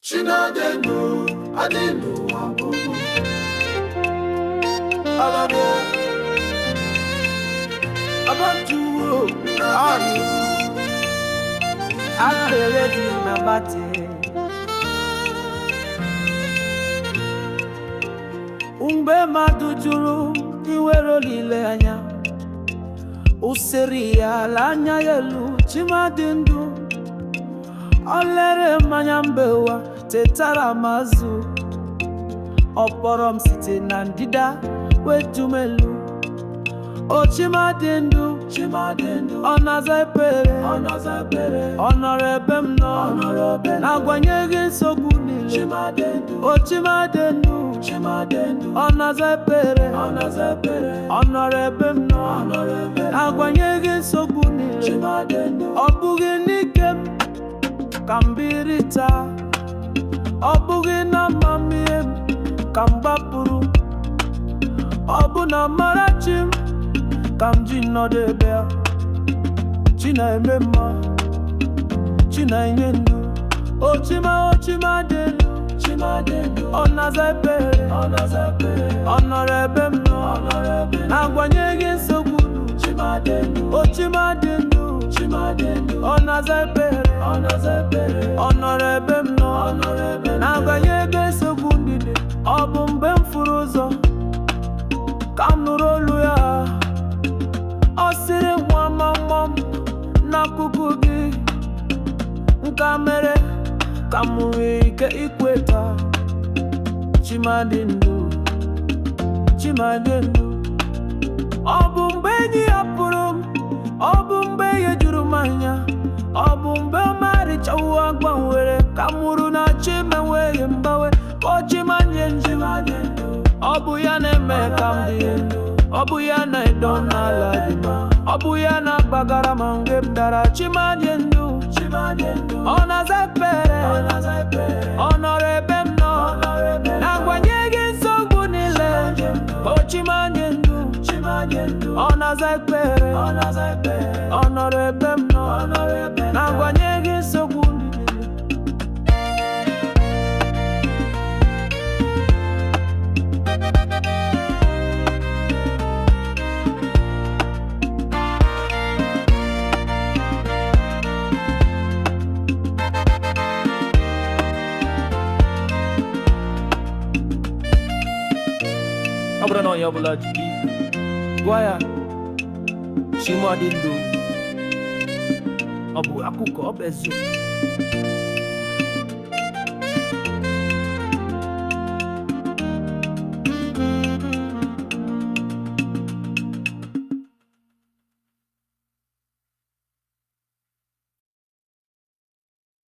Chinadenu, Adenu, Abubu. Alabo, Abantu, Ari, Akeredi na bate. Mgbe mmadụ jụrụ iwere olileanya, o sere ya ala anya ya elu. Chimadi ndụ, o lere mmanya mbe ụwa tetara m azụ. Ọ kpọrọ m site na ndịda wetu m elu. O Chimadi ndụ, ọ na-aza ekpere, ọ nọrọ ebe m nọ, n'agbanyeghị nsogbu niile. O Chimadi ndụ, ọ na-aza ekpere, ọ nọrọ ebe m nọ, n'agbanyeghị nsogbu niile. Ọ bụghị n'ike m ka m biri taa, ọ bụghị na amamihe m ka m gbapụrụ, ọ bụ na amarachi m ka m ji nọdụ ebe a. Chi na-eme mma, Chi na-enye ndụ. O Chimadi elu, ọ na-aza ekpere, ọ nọrọ ebe m nọ, n'agbanyeghị nsogbu. O Chimadi ndụ, ọ na-aza ekpere, ọ nọrọ ebe m nọ, n'agbanyeghị nsogbu niile. Ọ bụ mgbe m furu ụzọ ka m nụrụ olu ya, ọ sịrị nwa mama m n'akụkụ gị, nke mere ka m nwee ike ikweta. Chimadi ndụ, ọ bụ mgbe enyi ya pụrụ m, ọ bụ mgbe ihe juru m anya, ọ bụ mgbe ọmarịchawo agbanwere ka m hụrụ na chi m enweghị mgbanwe. O Chimadi ndụ, ọ bụ ya na-eme ka m dị ndụ, ọ bụ ya na-edo n'ala dị mma, ọ bụ ya na-agbagara ma mgbe m dara. Chimadi ndụ, ọ na-aza ekpere, ọ nọrọ ebe m nọ, n'agbanyeghị nsogbu niile. O Chimadi ndụ, ọ na-aza ekpere, ọ nọrọ ebe m nọ, n'agbanyeghị nsogbu niile. Ọ bụrụ na onye ọbụla ji gị gwa ya Chimadi ndụ, ọ bụ akụkọ, ọ bụ eziokwu.